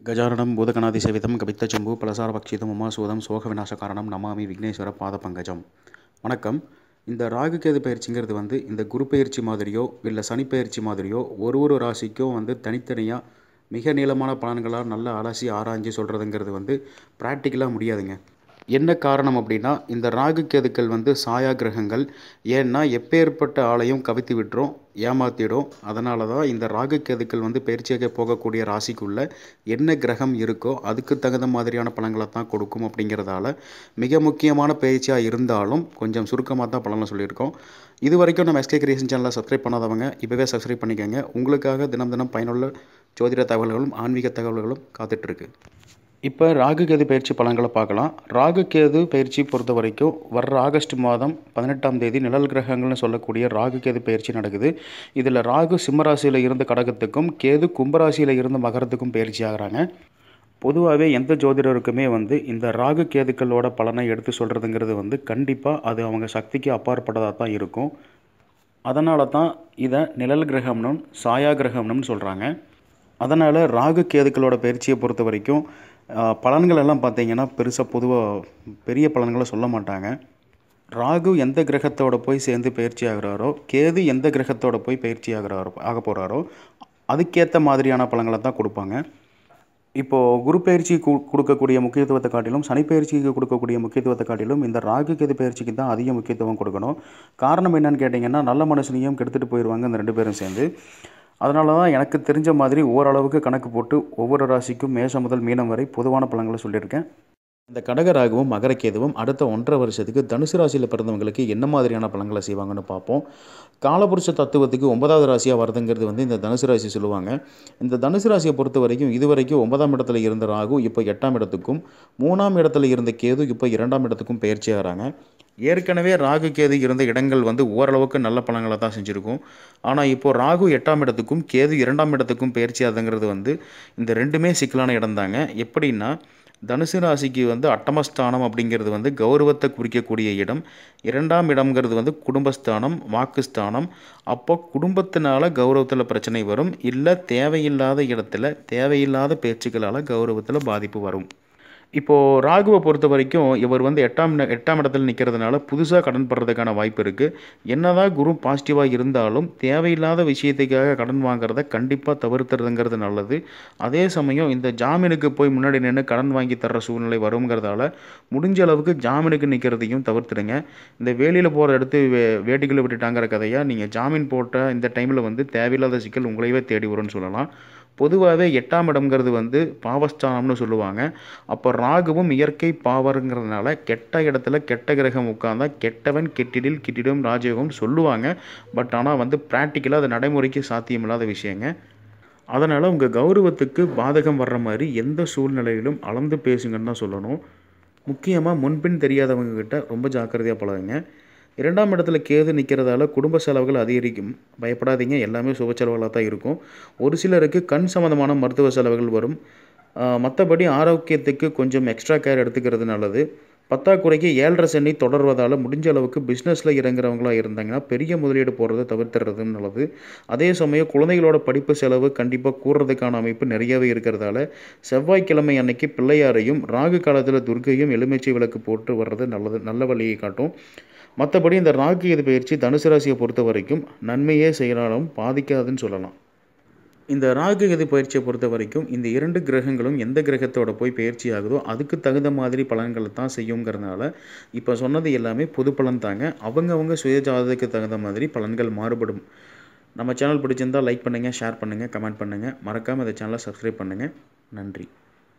கஜானனம் பூதகணாதிசேவிதம் கபித்தஜம்பு பலசாரபக்ஷிதம் உமாசூதம் சோகவிநாசகாரணம் நமாமி விக்னேஸ்வர பாதபங்கஜம். வணக்கம். இந்த ராகு கேது பயிற்சிங்கிறது இந்த குரு பயிற்சி மாதிரியோ இல்லை சனி பயிற்சி மாதிரியோ ஒரு ராசிக்கும் தனித்தனியாக மிக நீளமான பலன்களாக நல்லா அலசி ஆராய்ஞ்சு சொல்கிறதுங்கிறது ப்ராக்டிக்கலாக முடியாதுங்க. என்ன காரணம் அப்படின்னா, இந்த ராகு கேதுக்கள் சாயா கிரகங்கள். ஏன்னா எப்பேற்பட்ட ஆளையும் கவித்து விட்டுரும், ஏமாற்றிடும். அதனால தான் இந்த ராகு கேதுக்கள் பயிற்சியாக போகக்கூடிய ராசிக்குள்ளே என்ன கிரகம் இருக்கோ அதுக்கு தகுந்த மாதிரியான பலன்களை தான் கொடுக்கும். அப்படிங்கிறதால மிக முக்கியமான பயிற்சியாக இருந்தாலும் கொஞ்சம் சுருக்கமாக தான் பலனை சொல்லியிருக்கோம். இது வரைக்கும் நம்ம எஸ்கே கிரியேஷன் சேனலை சப்ஸ்கிரைப் பண்ணாதவங்க இப்போவே சப்ஸ்கிரைப் பண்ணிக்கோங்க. உங்களுக்காக தினம் பயனுள்ள ஜோதிட தகவல்களும் ஆன்மீக தகவல்களும் காத்துட்ருக்கு. இப்போ ராகு கேது பயிற்சி பலன்களை பார்க்கலாம். ராகு கேது பயிற்சி பொறுத்த வரைக்கும் வர்ற ஆகஸ்ட் மாதம் 18ஆம் தேதி நிழல் கிரகங்கள்னு சொல்லக்கூடிய ராகு கேது பயிற்சி நடக்குது. இதில் ராகு சிம்மராசியில் இருந்து கடகத்துக்கும், கேது கும்பராசியில் இருந்து மகரத்துக்கும் பயிற்சி ஆகிறாங்க. பொதுவாகவே எந்த ஜோதிடருக்குமே இந்த ராகு கேதுக்களோட பலனை எடுத்து சொல்கிறதுங்கிறது கண்டிப்பாக அது அவங்க சக்திக்கு அப்பாற்பட்டதாக தான் இருக்கும். அதனால தான் இதை நிழல் கிரகம்னும் சாயா கிரகம்னு சொல்கிறாங்க. அதனால் ராகு கேதுக்களோட பயிற்சியை பொறுத்த வரைக்கும் பலன்கள் எல்லாம் பார்த்திங்கன்னா பொதுவாக பெரிய பலன்களை சொல்ல மாட்டாங்க. ராகு எந்த கிரகத்தோடு போய் சேர்ந்து பயிற்சி ஆகிறாரோ, கேது எந்த கிரகத்தோடு போய் பயிற்சி ஆக போகிறாரோ அதுக்கேற்ற மாதிரியான பலன்களை தான் கொடுப்பாங்க. இப்போது குரு பயிற்சி கொடுக்கக்கூடிய முக்கியத்துவத்தை காட்டிலும் சனி பயிற்சிக்கு கொடுக்கக்கூடிய முக்கியத்துவத்தை காட்டிலும் இந்த ராகு கேது பயிற்சிக்கு தான் அதிக முக்கியத்துவம் கொடுக்கணும். காரணம் என்னன்னு கேட்டிங்கன்னா, நல்ல மனுஷனையும் கெடுத்துட்டு போயிடுவாங்க இந்த ரெண்டு பேரும் சேர்ந்து. அதனால தான் எனக்கு தெரிஞ்ச மாதிரி ஓரளவுக்கு கணக்கு போட்டு ஒவ்வொரு ராசிக்கும் மேஷம் முதல் மீனம் வரை பொதுவான பலன்களை சொல்லியிருக்கேன். இந்த கடக ராகுவும் மகர கேதுவும் அடுத்த 1.5 வருஷத்துக்கு தனுசு ராசியில் பிறந்தவங்களுக்கு என்ன மாதிரியான பலன்களை செய்வாங்கன்னு பார்ப்போம். காலபுருஷ தத்துவத்துக்கு 9வது ராசியாக வருதுங்கிறது இந்த தனுசு ராசி சொல்லுவாங்க. இந்த தனுசு ராசியை பொறுத்த வரைக்கும் இதுவரைக்கும் 9ஆம் இடத்துல இருந்த ராகு இப்போ 8ஆம் இடத்துக்கும், 3ஆம் இடத்துல இருந்த கேது இப்போ 2ஆம் இடத்துக்கும் பயிற்சி ஆகிறாங்க. ஏற்கனவே ராகு கேது இருந்த இடங்கள் ஓரளவுக்கு நல்ல பலன்களை தான் செஞ்சுருக்கும். ஆனால் இப்போது ராகு 8ஆம் இடத்துக்கும் கேது 2ஆம் இடத்துக்கும் பயிற்சி ஆகுதுங்கிறது இந்த ரெண்டுமே சிக்கலான இடம் தாங்க. எப்படின்னா, தனுசு ராசிக்கு அட்டமஸ்தானம் அப்படிங்கிறது கௌரவத்தை குறிக்கக்கூடிய இடம். 2ஆம் இடம்ங்கிறது குடும்பஸ்தானம், வாக்குஸ்தானம். அப்போ குடும்பத்தினால கௌரவத்தில் பிரச்சனை வரும், இல்லை தேவையில்லாத இடத்துல தேவையில்லாத பேச்சுக்களால் கௌரவத்தில் பாதிப்பு வரும். இப்போது ராகுவை பொறுத்த வரைக்கும் இவர் 8ஆம் இடத்துல நிற்கிறதுனால புதுசாக கடன் படுறதுக்கான வாய்ப்பு இருக்குது. என்னதான் குரு பாசிட்டிவாக இருந்தாலும் தேவையில்லாத விஷயத்துக்காக கடன் வாங்குறத கண்டிப்பாக தவிர்த்துறதுங்கிறது நல்லது. அதே சமயம் இந்த ஜாமீனுக்கு போய் முன்னாடி நின்று கடன் வாங்கி தர்ற சூழ்நிலை வருங்கிறதால முடிஞ்ச அளவுக்கு ஜாமீனுக்கு நிற்கிறதையும் தவிர்த்துடுங்க. இந்த வேலியில் போகிற இடத்து வேட்டிக்குள்ளே விட்டுட்டாங்கிற கதையாக நீங்கள் ஜாமீன் போட்ட இந்த டைமில் தேவையில்லாத சிக்கல் உங்களையே தேடி வரும்னு சொல்லலாம். பொதுவாகவே 8ஆம் இடம்ங்கிறது பாவஸ்தானம்னு சொல்லுவாங்க. அப்போ ராகுவும் இயற்கை பாவருங்கிறதுனால கெட்ட இடத்துல கெட்ட கிரகம் உட்கார்ந்தா கெட்டவன் கெட்டிடில் கிட்டிடும் ராஜயோகம் சொல்லுவாங்க. பட் ஆனால் ப்ராக்டிக்கலாக அது நடைமுறைக்கு சாத்தியமில்லாத விஷயங்க. அதனால் உங்கள் கௌரவத்துக்கு பாதகம் வர்ற மாதிரி எந்த சூழ்நிலையிலும் அளந்து பேசுங்கன்னு தான் சொல்லணும். முக்கியமாக முன்பின் தெரியாதவங்கக்கிட்ட ரொம்ப ஜாக்கிரதையாக பழகுங்க. 2ஆம் இடத்துல கேது நிற்கிறதால குடும்ப செலவுகள் அதிகரிக்கும். பயப்படாதீங்க, எல்லாமே சுப செலவுகளாக தான் இருக்கும். ஒரு சிலருக்கு கண் சம்மந்தமான மருத்துவ செலவுகள் வரும். மற்றபடி ஆரோக்கியத்துக்கு கொஞ்சம் எக்ஸ்ட்ரா கேர் எடுத்துக்கிறது நல்லது. பத்தாக்குறைக்கு 7.5 சனி தொடர்வதால் முடிஞ்ச அளவுக்கு பிஸ்னஸில் இறங்குறவங்களாக இருந்தாங்கன்னா பெரிய முதலீடு போடுறதை தவிர்த்துறதும் நல்லது. அதே சமயம் குழந்தைகளோட படிப்பு செலவு கண்டிப்பாக கூடுறதுக்கான அமைப்பு நிறையவே இருக்கிறதால செவ்வாய்க்கிழமை அன்னைக்கு பிள்ளையாரையும் ராகு காலத்தில் துர்க்கையும் எலுமிச்சை விளக்கு போட்டு வர்றது நல்ல வழியை காட்டும். மற்றபடி இந்த ராகு கேது பயிற்சி தனுசு ராசியை பொறுத்த வரைக்கும் நன்மையே செய்யலாலும் பாதிக்காதுன்னு சொல்லலாம். இந்த ராகு கேது பயிற்சியை பொறுத்த வரைக்கும் இந்த 2 கிரகங்களும் எந்த கிரகத்தோட போய் பயிற்சி ஆகுதோ அதுக்கு தகுந்த மாதிரி பலன்களை தான் செய்யுங்கிறதுனால இப்போ சொன்னது எல்லாமே பொது பலன் தாங்க. அவங்கவுங்க சுய ஜாதகத்துக்கு தகுந்த மாதிரி பலன்கள் மாறுபடும். நம்ம சேனல் பிடிச்சிருந்தால் லைக் பண்ணுங்கள், ஷேர் பண்ணுங்கள், கமெண்ட் பண்ணுங்கள். மறக்காமல் இந்த சேனலை சப்ஸ்கிரைப் பண்ணுங்கள். நன்றி.